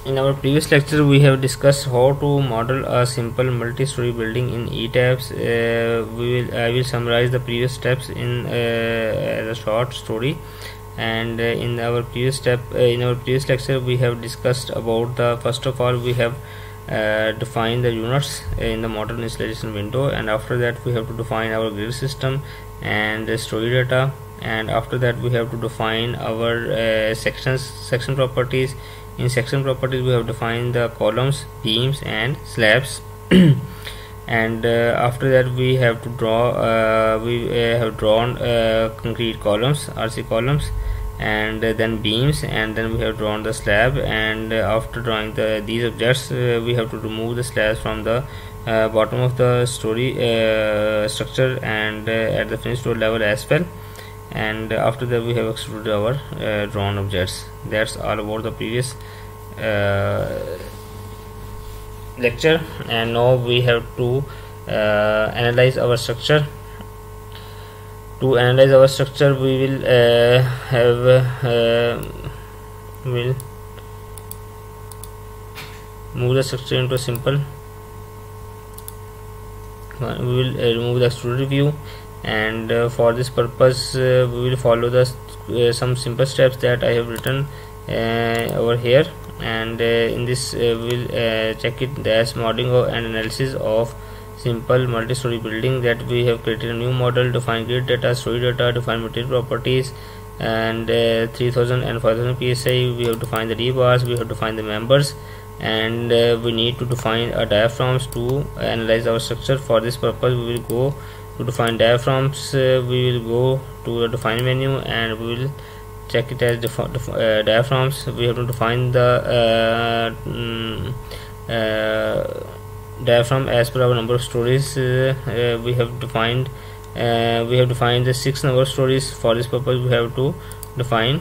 In our previous lecture, we have discussed how to model a simple multi-story building in ETABS. I will summarize the previous steps in a short story. And in our previous lecture, we have discussed about the first of all we have defined the units in the model installation window, and after that we have to define our grid system and story data, and after that we have to define our section properties. In section properties, we have defined the columns, beams, and slabs. And after that, we have to draw. We have drawn concrete columns, RC columns, and then beams, and then we have drawn the slab. And after drawing these objects, we have to remove the slabs from the bottom of the story structure and at the finished floor level as well. And after that we have extruded our drawn objects. That's all about the previous lecture, and now we have to analyze our structure. To analyze our structure, we will will move the structure into a simple. We will remove the extruded view, and for this purpose we will follow the some simple steps that I have written over here. And in this we will check it as modeling and analysis of simple multi-story building. That we have created a new model, define grid data, story data, define material properties, and 3000 and 5000 psi. We have defined the rebars, we have defined the members, and we need to define a diaphragms to analyze our structure. For this purpose, we will go to define diaphragms. We will go to the define menu and we will check it as diaphragms. We have to define the diaphragm as per our number of stories. We have defined the 6 number of stories. For this purpose, we have to define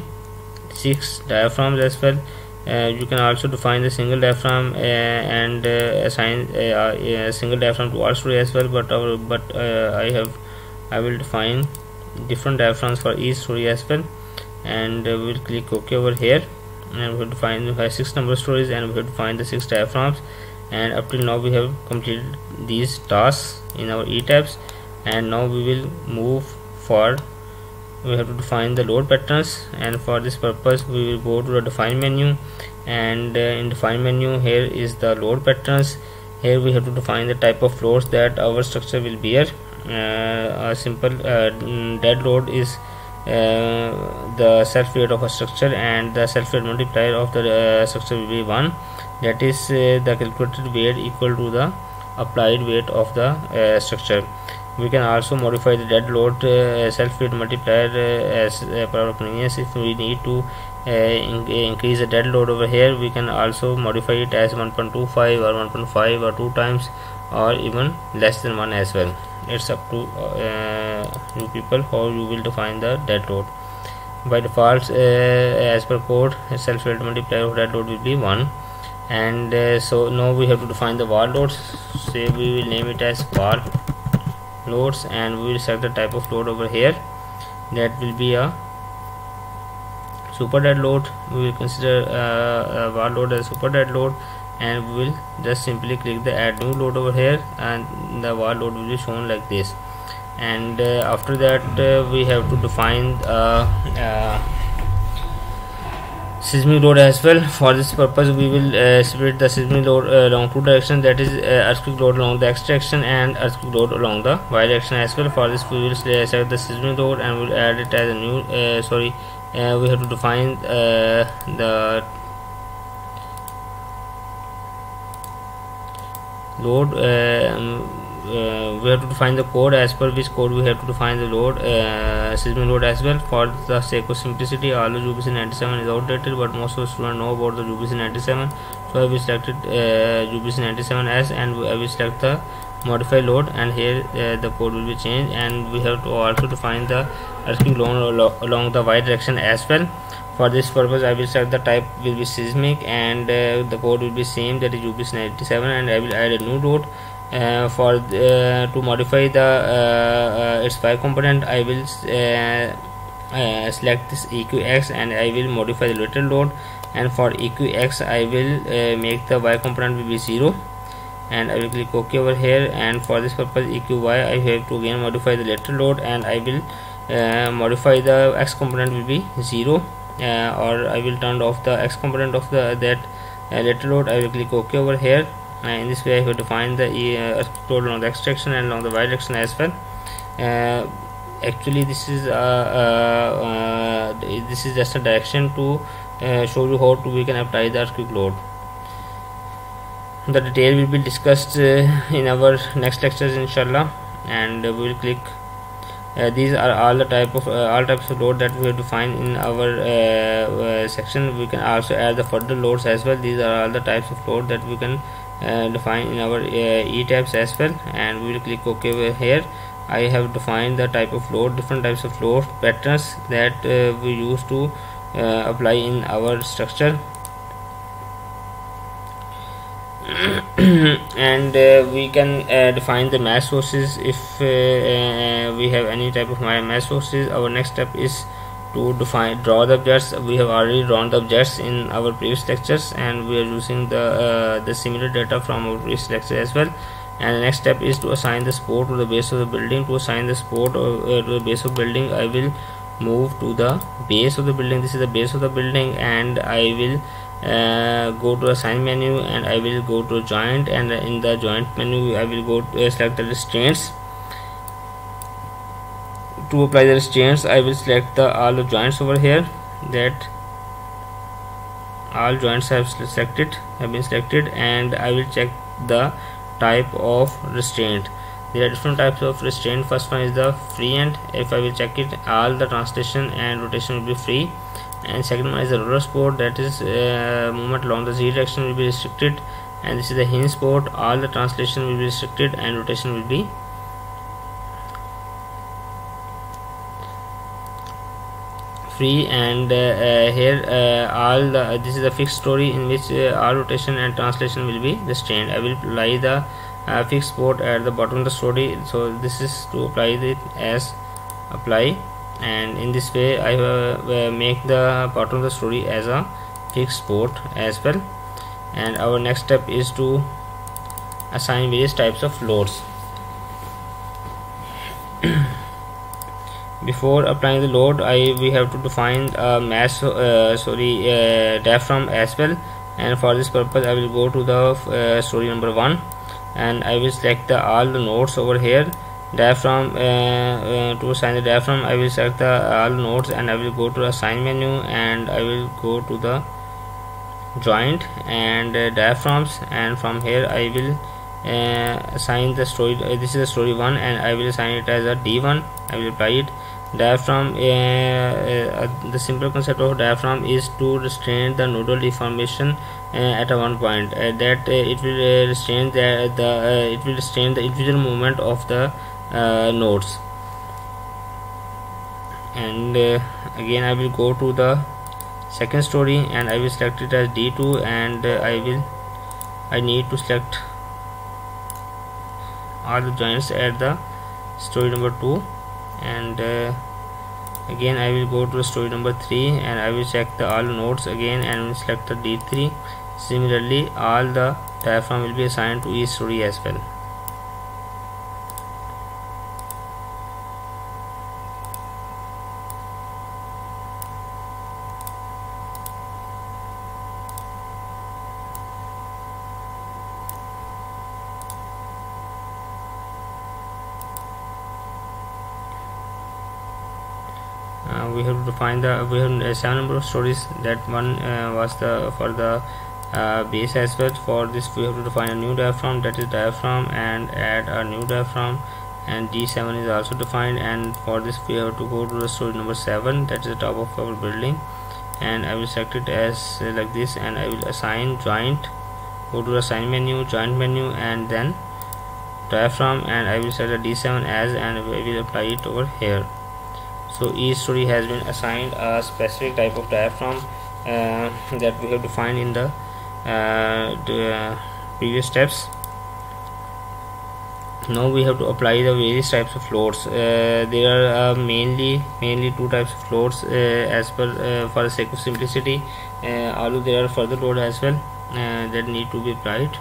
6 diaphragms as well. You can also define the single diaphragm and assign a single diaphragm to all story as well. But I will define different diaphragms for each story as well. And we will click OK over here, and we will define 6 number of stories, and we have to find the 6 diaphragms. And up till now we have completed these tasks in our ETABS, and now we will move forward. We have to define the load patterns, and for this purpose we will go to the define menu, and in define menu here is the load patterns. Here we have to define the type of loads that our structure will bear. A simple dead load is the self weight of a structure, and the self weight multiplier of the structure will be 1. That is the calculated weight equal to the applied weight of the structure. We can also modify the dead load self weight multiplier as per our convenience. If we need to increase the dead load over here, we can also modify it as 1.25 or 1.5 or 2 times, or even less than 1 as well. It's up to you people how you will define the dead load. By default, as per code, self weight multiplier of dead load will be 1. And so now we have to define the wall loads. Say we will name it as wall loads, and we will select the type of load over here. That will be a super dead load. We will consider a wall load as super dead load, and we will just simply click the add new load over here, and the wall load will be shown like this. And after that we have to define seismic load as well. For this purpose, we will split the seismic load along 2 directions, that is earthquake load along the x direction and earthquake load along the y direction as well. For this, we will select the seismic load and we'll add it as a new we have to define the load. We have to define the code as per which code we have to define the load, seismic load as well. For the sake of simplicity, although UBC 97 is outdated, but most of the students know about the UBC 97, so I will select it UBC 97 as, and I will select the modify load, and here the code will be changed. And we have to also define the earthquake load along the y direction as well. For this purpose, I will select the type will be seismic, and the code will be same, that is UBC 97, and I will add a new load. To modify the its y component, I will select this EQX, and I will modify the lateral load. and for EQX I will make the y component will be 0, and I will click OK over here. And for this purpose EQY I have to again modify the lateral load, and I will modify the x component will be 0, or I will turn off the x component of that lateral load. I will click OK over here. In this way I have defined the load along the x direction and along the y direction as well. Actually this is just a direction to show you how we can apply the earthquake load. The detail will be discussed in our next lectures inshallah, and we will click these are all the types of load that we have defined in our section. We can also add the further loads as well. These are all the types of load that we can define in our ETABS as well, and we will click OK over here. I have defined the type of load, different types of load patterns that we use to apply in our structure. And we can define the mass sources if we have any type of mass sources. Our next step is to draw the objects. We have already drawn the objects in our previous lectures, and we are using the similar data from our previous lecture as well. And the next step is to assign the support to the base of the building. To assign the support to the base of building, I will move to the base of the building. This is the base of the building, and I will go to assign menu, and I will go to joint, and in the joint menu I will go to select the restraints. To apply the restraints I will select all the joints over here, that all joints have been selected, and I will check the type of restraint. There are different types of restraint. First one is the free end. If I will check it, all the translation and rotation will be free. And second one is the roller support, that is movement along the z direction will be restricted. And this is the hinge support, all the translation will be restricted and rotation will be free. And here this is the fixed story in which all rotation and translation will be restrained. I will apply the fixed support at the bottom of the story, so this is to apply it as apply, and in this way I make the bottom of the story as a fixed support as well. And our next step is to assign various types of loads. Before applying the load, we have to define a diaphragm as well, and for this purpose I will go to the story number 1, and I will select all the nodes over here. Diaphragm, to assign the diaphragm I will select all nodes, and I will go to assign menu, and I will go to the joint and diaphragms, and from here I will assign the story. This is the story 1, and I will assign it as a D1. I will apply it. Diaphragm, the simple concept of diaphragm is to restrain the nodal deformation at a one point, that it will restrain the individual movement of the nodes. And again I will go to the second story, and I will select it as D2, and I need to select all the joints at the story number 2, and again I will go to story number 3, and I will check all nodes again and will select the D3. Similarly all the diaphragm will be assigned to each story as well. We have to define we have 7 number of stories. That one was for the base as well. For this we have to define a new diaphragm, that is diaphragm, and add a new diaphragm, and D7 is also defined. And for this we have to go to the story number 7, that is the top of our building, and I will select it as like this, and I will assign joint, go to the assign menu, joint menu, and then diaphragm, and I will select the D7 as, and we will apply it over here. So each story has been assigned a specific type of diaphragm that we have defined in the previous steps. Now we have to apply the various types of loads. There are mainly 2 types of loads as per for the sake of simplicity. although there are further load as well that need to be applied.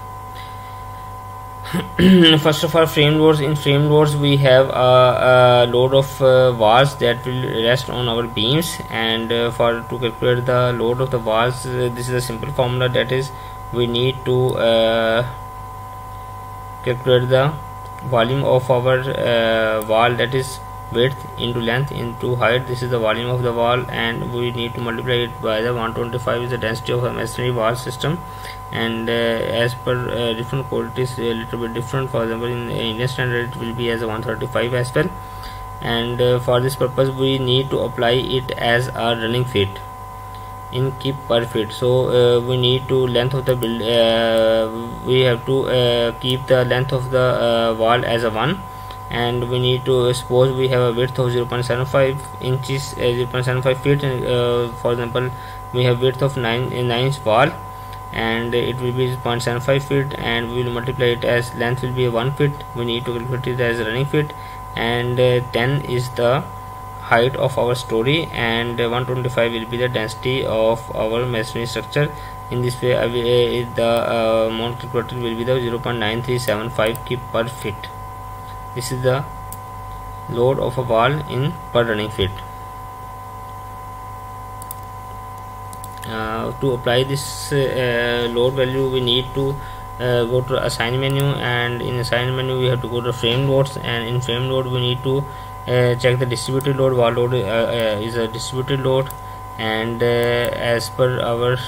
First of all, frame loads. In frame loads we have a load of walls that will rest on our beams, and for to calculate the load of the walls, this is a simple formula, that is we need to calculate the volume of our wall, that is width into length into height. This is the volume of the wall, and we need to multiply it by the 125 is the density of a masonry wall system. And as per different qualities, a little bit different. For example, in Indian standard it will be as a 135 as well, and for this purpose we need to apply it as a running feet in kip per feet. So we need to length of the build, we have to keep the length of the wall as a 1, and we need to suppose we have a width of 0.75 inches, 0.75 feet, for example we have width of 9 inch wall, and it will be 0.75 feet, and we will multiply it as length will be 1 feet. We need to calculate it as running feet, and 10 is the height of our story, and 125 will be the density of our masonry structure. In this way the amount calculated will be the 0.9375 kip per feet. This is the load of a wall in per running feet. To apply this load value, we need to go to assign menu, and in assign menu we have to go to frame loads, and in frame load we need to check the distributed load. Wall load is a distributed load, and as per our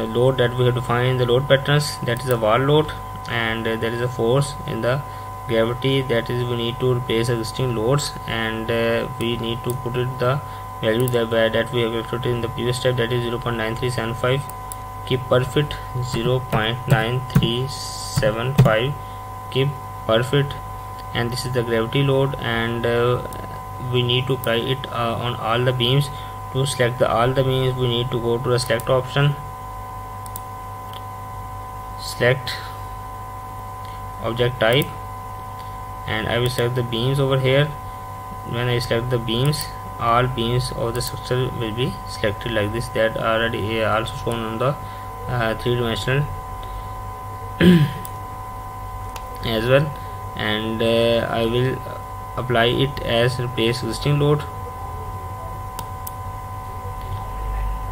load that we have to find the load patterns, that is a wall load, and there is a force in the gravity, that is we need to replace existing loads, and we need to put it the value that we have calculated in the previous step, that is 0.9375 kip per feet, 0.9375 kip per feet, and this is the gravity load, and we need to apply it on all the beams. To select all the beams, we need to go to the select option, select object type, and I will select the beams over here. When I select the beams, all beams of the structure will be selected like this, that are already also shown on the three-dimensional as well, and I will apply it as replace existing load,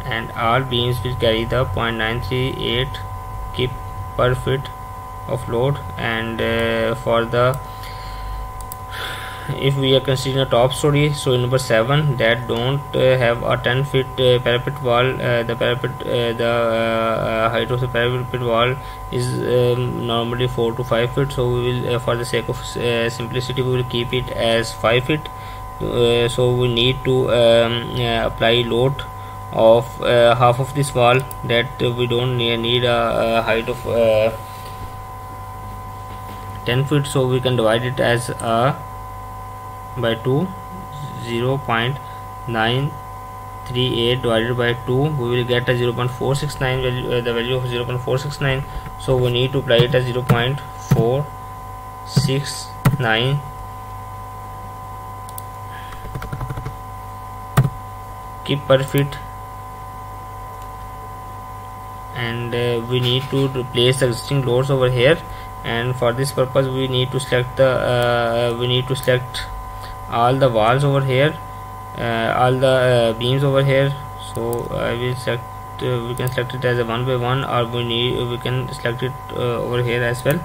and all beams will carry the 0.938 kip per feet of load. And for the, if we are considering a top story, so in number 7 that don't have a 10 feet parapet wall, the parapet the height of the parapet wall is normally 4 to 5 feet, so we will for the sake of simplicity we will keep it as 5 feet. So we need to apply load of half of this wall, that we don't need a height of 10 feet, so we can divide it as by 2, 0.938 divided by 2, we will get a 0.469 value, the value of 0.469. so we need to apply it as 0.469 kip per feet, and we need to replace the existing loads over here, and for this purpose we need to select the all the walls over here, all the beams over here. So I will select we can select it as a 1 by 1, or we can select it over here as well.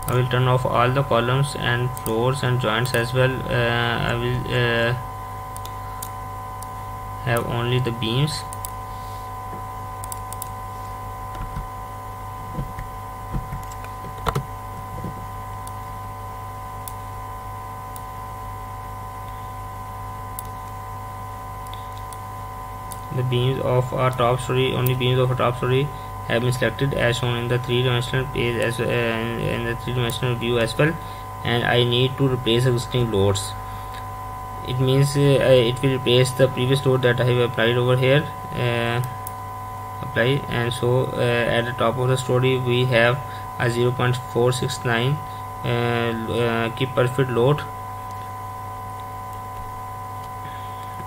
I will turn off all the columns and floors and joints as well. I will have only the beams. The beams of our top story, only beams of a top story have been selected as shown in the three-dimensional page, as in the three-dimensional view as well, and I need to replace existing loads. It means it will replace the previous load that I have applied over here, apply, and so at the top of the story we have a 0.469 kip per feet load.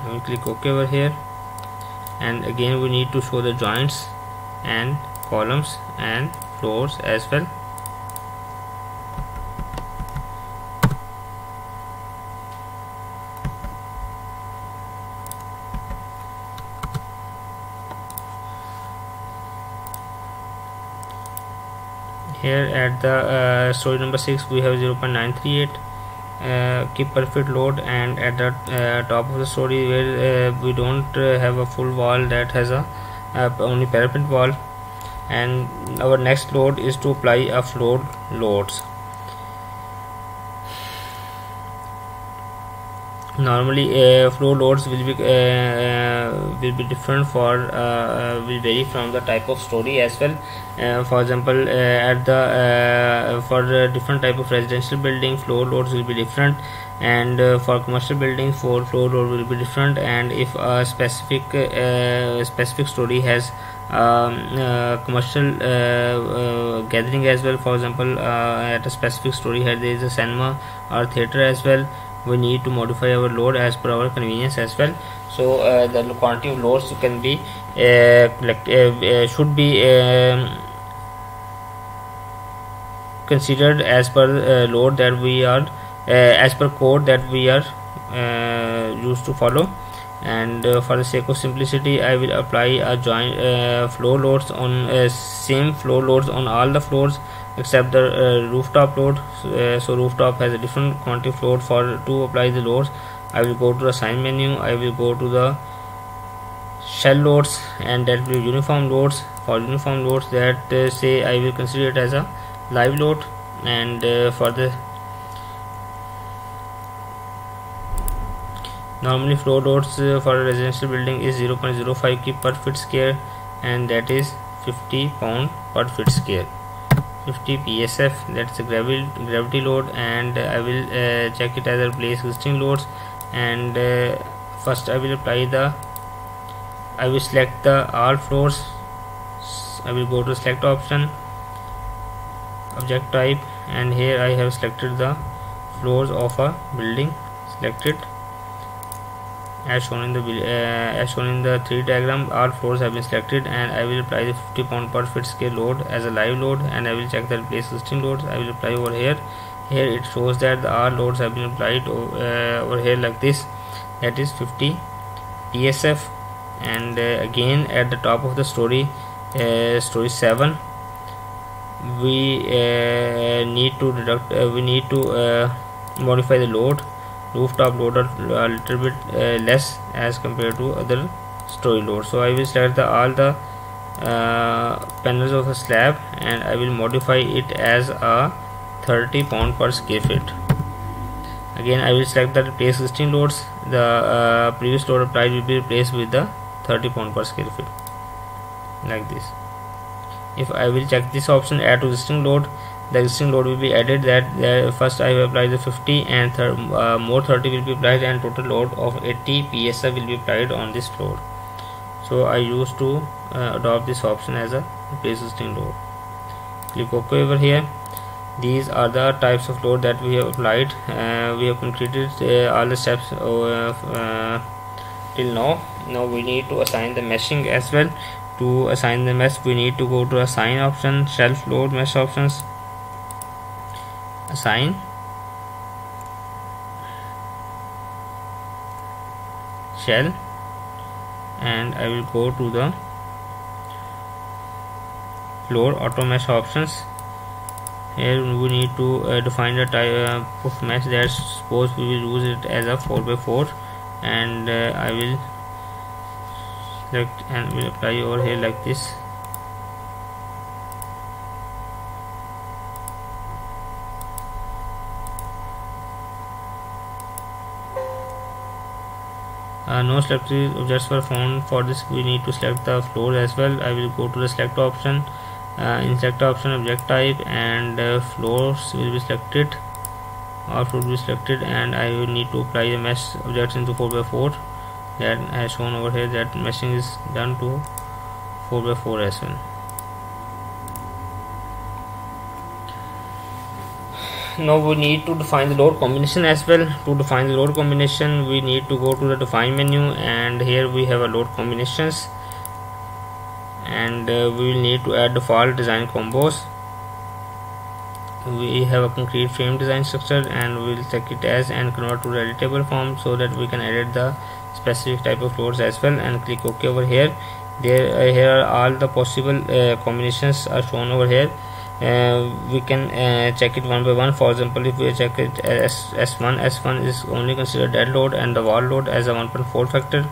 I will we click OK over here, and again we need to show the joints and columns and floors as well. Here at the story number 6 we have 0.938 keep perfect load, and at the top of the story where we don't have a full wall, that has a only parapet wall, and our next load is to apply a floor loads. Normally floor loads will be different for will vary from the type of story as well. For example, at the for different type of residential building, floor loads will be different, and for commercial buildings, floor load will be different. And if a specific story has commercial gathering as well, for example, at a specific story here there is a cinema or theater as well, we need to modify our load as per our convenience as well. So the quantity of loads can be should be considered as per load that we are as per code that we are used to follow. And for the sake of simplicity, I will apply a joint floor loads on same floor loads on all the floors except the rooftop load. So rooftop has a different quantity of load. For to apply the loads, I will go to the sign menu, I will go to the shell loads, and that will be uniform loads. For uniform loads, that say I will consider it as a live load. And for the normally floor loads for a residential building is 0.05 kg per foot square, and that is 50 pound per foot square. 50 psf, that's a gravity load, and I will check it as a replace existing loads. And first I will apply the I will select the all floors. I will go to select option, object type, and here I have selected the floors of a building. Select it as shown in the 3 diagram. All floors have been selected, and I will apply the 50 pound per foot scale load as a live load, and I will check the replace existing loads. I will apply over here. Here it shows that all loads have been applied over here like this, that is 50 psf. And again at the top of the story, story 7, we need to deduct we need to modify the load. Rooftop load are a little bit less as compared to other story loads. So I will select all the panels of the slab, and I will modify it as a 30 pound per square feet. Again I will select the replace existing loads. The previous load applied will be replaced with the 30 pound per square feet like this. If I will check this option, add to existing load, the existing load will be added. That first I will apply the 50, and more 30 will be applied, and total load of 80 psi will be applied on this floor. So I used to adopt this option as a replace existing load. Click OK over here. These are the types of load that we have applied. We have completed all the steps till now. Now we need to assign the meshing as well. To assign the mesh, we need to go to assign option, shelf load mesh options, assign, shell, and I will go to the floor auto mesh options. Here we need to define the type of mesh. That suppose we will use it as a 4x4, and I will select and will apply over here like this. No selected objects were found. For this we need to select the floor as well. I will go to the select option, in select option object type, and floors will be selected, all floors will be selected, and I will need to apply the mesh objects into 4x4. That as shown over here, that meshing is done to 4x4 as well. now we need to define the load combination as well. To define the load combination, we need to go to the define menu, and here we have a load combinations, and we will need to add default design combos. We have a concrete frame design structure, and we will check it as and convert to the editable form so that we can edit the specific type of loads as well, and click OK over here. Here are all the possible combinations are shown over here. We can check it one by one. For example, if we check it as S1 is only considered dead load and the wall load as a 1.4 factor,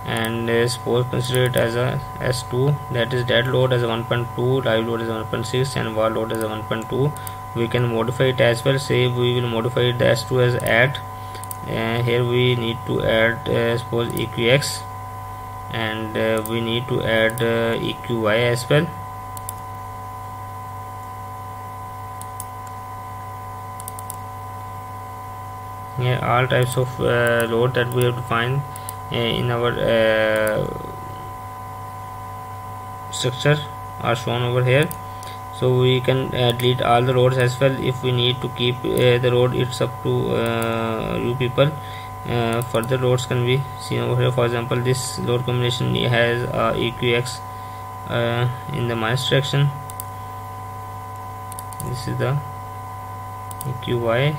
and suppose consider it as a S2, that is dead load as a 1.2, live load as a 1.6, and wall load as a 1.2. We can modify it as well. Say we will modify the S2 as add. Here we need to add suppose EQX, and we need to add EQY as well. Here all types of load that we have to find in our structure are shown over here. So we can delete all the loads as well. If we need to keep the load, it's up to you people. Further loads can be seen over here. For example, this load combination has EQX in the minus direction. This is the EQY.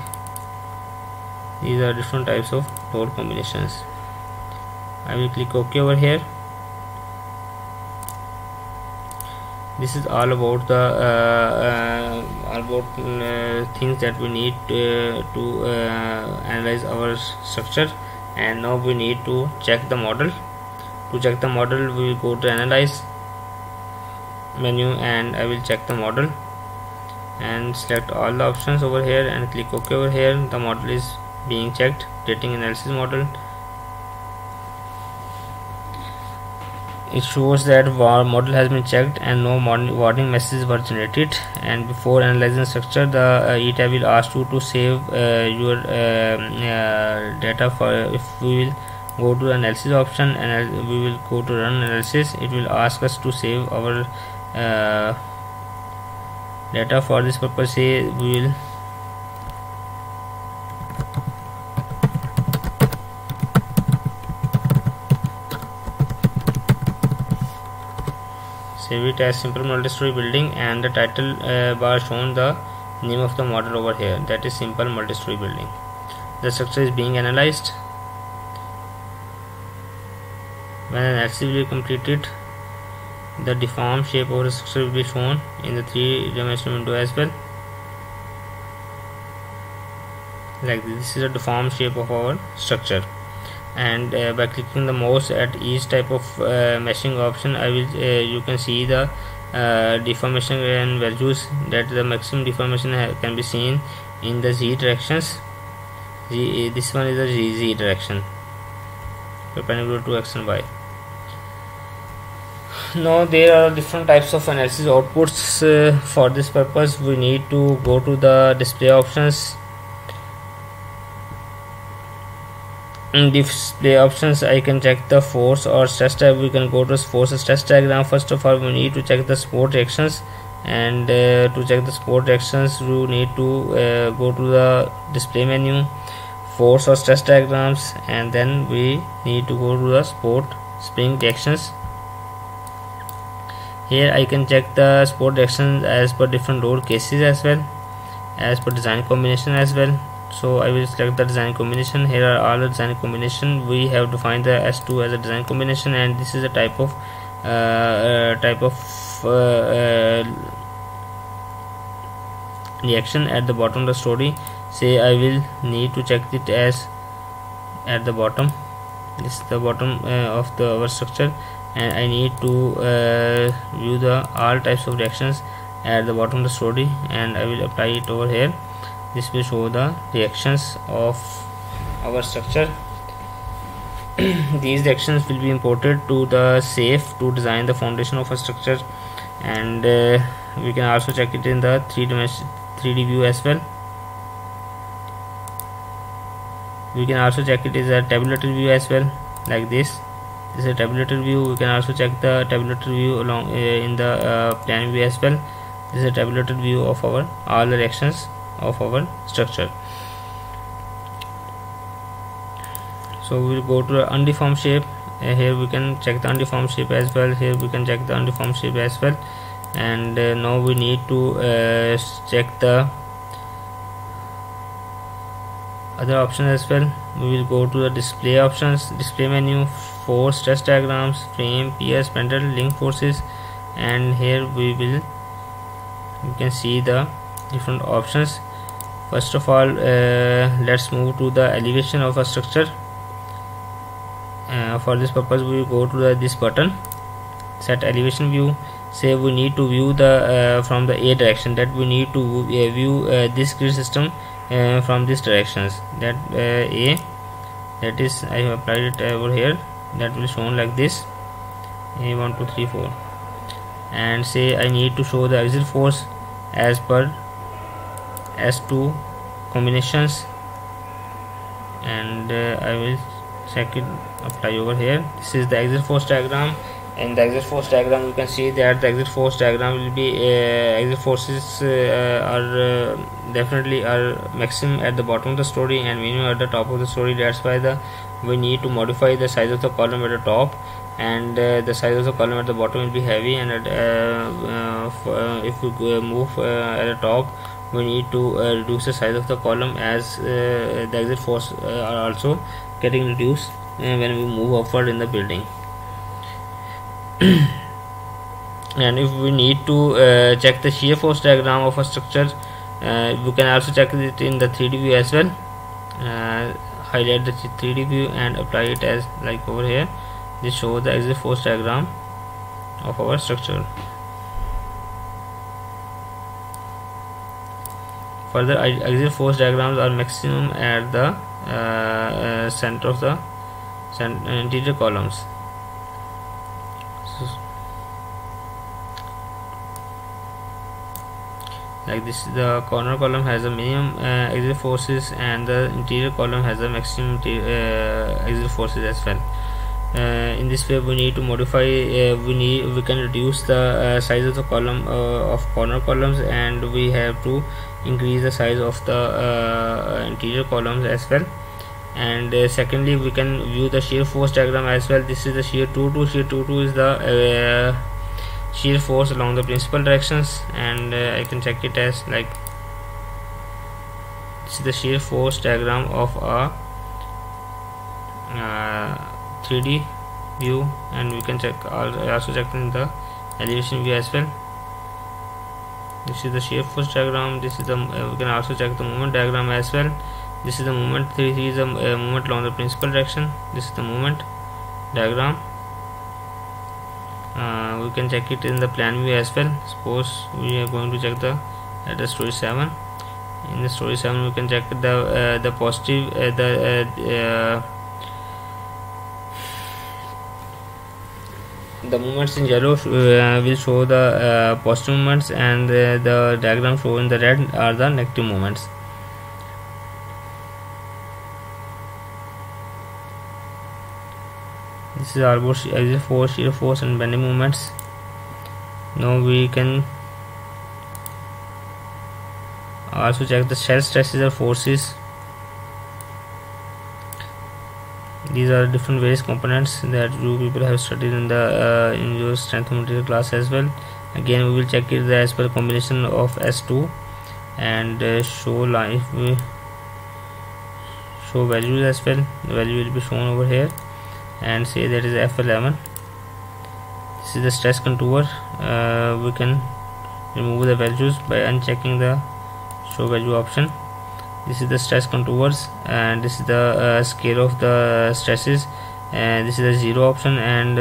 These are different types of load combinations. I will click OK over here. This is all about the things that we need to analyze our structure. And now we need to check the model. To check the model, we will go to analyze menu, and I will check the model and select all the options over here and click OK over here. The model is being checked. Dating analysis model. It shows that our model has been checked and no warning messages were generated. And before analyzing structure, the ETABS will ask you to save your data. For if we will go to the analysis option and we will go to run analysis, it will ask us to save our data. For this purpose, we will save it as simple multi-story building, and the title bar shown the name of the model over here, that is simple multi-story building. The structure is being analyzed. When analysis will be completed, the deformed shape of the structure will be shown in the 3-dimensional window as well. Like this is a deformed shape of our structure. And by clicking the mouse at each type of meshing option, you can see the deformation and values. That the maximum deformation can be seen in the Z directions. This one is the Z direction, perpendicular to X and Y. Now there are different types of analysis outputs. For this purpose, we need to go to the display options. In display options, I can check the force or stress diagram. We can go to force and stress diagram. First of all, we need to check the support reactions, and to check the support reactions, we need to go to the display menu, force or stress diagrams, and then we need to go to the support spring reactions. Here I can check the support reactions as per different load cases as well, as per design combination as well. So I will select the design combination. Here are all the design combination. We have defined the S2 as a design combination, and this is a type of reaction at the bottom of the story. Say I will need to check it as at the bottom. This is the bottom of our structure, and I need to view the all types of reactions at the bottom of the story, and I will apply it over here. This will show the reactions of our structure. These reactions will be imported to the safe to design the foundation of a structure, and we can also check it in the 3D view as well. We can also check it as a tabulated view as well, like this. This is a tabulated view. We can also check the tabulated view along in the plan view as well. This is a tabulated view of our all the reactions of our structure. So we will go to the undeformed shape. Here we can check the undeformed shape as well. Here we can check the undeformed shape as well. And now we need to check the other options as well. We will go to the display options, display menu, for stress diagrams, frame, pier, spindle, link forces, and here you can see the different options. First of all, let's move to the elevation of a structure. For this purpose, we will go to this button, set elevation view. Say we need to view the from the A direction, that we need to view this grid system from these directions. That A, that is, I have applied it over here. That will shown like this, A 1 2 3 4. And say I need to show the axial force as per S2 combinations, and I will check it, apply over here. This is the axial force diagram. In the axial force diagram, you can see that the axial force diagram will be axial forces are definitely are maximum at the bottom of the story and minimum at the top of the story. That's why we need to modify the size of the column at the top, and the size of the column at the bottom will be heavy, and if we move at the top, we need to reduce the size of the column, as the axial force are also getting reduced when we move upward in the building. And if we need to check the shear force diagram of a structure, we can also check it in the 3D view as well. Highlight the 3D view and apply it as like over here. This shows the axial force diagram of our structure. Further, axial force diagrams are maximum at the center of the interior columns. Like this, the corner column has a minimum axial forces, and the interior column has a maximum axial forces as well. In this way, we need to modify. We can reduce the size of the column of corner columns, and we have to increase the size of the interior columns as well. And secondly, we can view the shear force diagram as well. This is the shear 2-2. Shear 2-2 is the shear force along the principal directions, and I can check it as like this is the shear force diagram of a 3D view, and we can check also check in the elevation view as well. This is the shear force diagram. This is the we can also check the movement diagram as well. This is the movement 3 is the movement along the principal direction. This is the movement diagram. We can check it in the plan view as well. Suppose we are going to check at the story 7. In the story 7, we can check the positive the movements in yellow will show the positive movements, and the diagram shown in the red are the negative movements. This is our axial force, shear force, and bending moments. Now we can also check the shell stresses or forces. These are different various components that you people have studied in your strength of material class as well. Again, we will check it as per combination of S2 and show line. If we show values as well, the value will be shown over here, and say that is F11. This is the stress contour. We can remove the values by unchecking the show value option. This is the stress contours, and this is the scale of the stresses, and this is the 0 option. And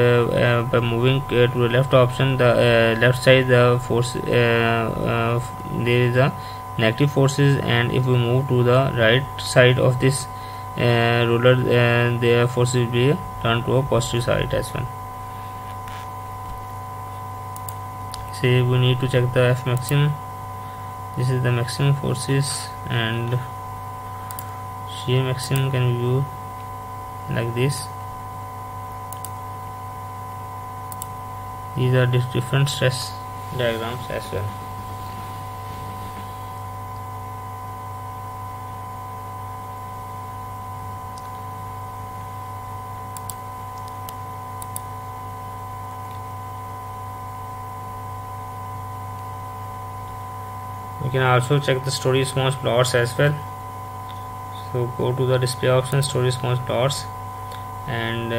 by moving to the left option, the left side, the force there is a negative forces, and if we move to the right side of this ruler, the force will be turned to a positive side as well. Say we need to check the F maximum. This is the maximum forces, and shear maximum can be viewed like this. These are different stress diagrams as well. We can also check the story response plots as well. So go to the display option, story response plots, and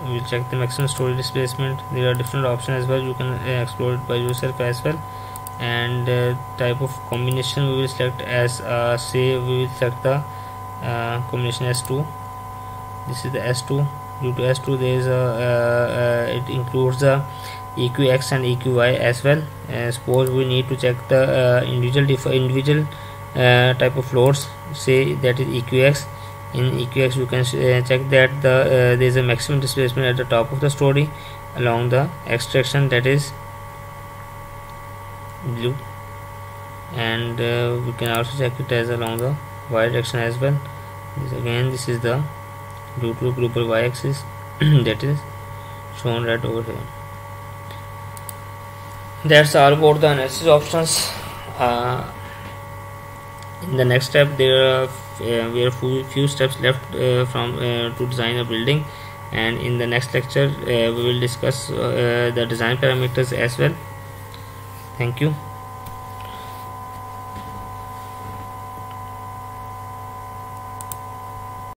we'll check the maximum story displacement. There are different options as well, you can explore it by yourself as well. And type of combination we will select as say we will select the combination S2. This is the S2. Due to S2 there is a it includes the EQX and EQY as well. Suppose we need to check the individual type of loads, say that is EQX. In EQX you can check that there is a maximum displacement at the top of the story along the extraction, that is blue, and we can also check it as along the y direction as well. This is the due to global y-axis that is shown right over here. That's all about the analysis options. In the next step there are few steps left to design a building, and in the next lecture we will discuss the design parameters as well. Thank you.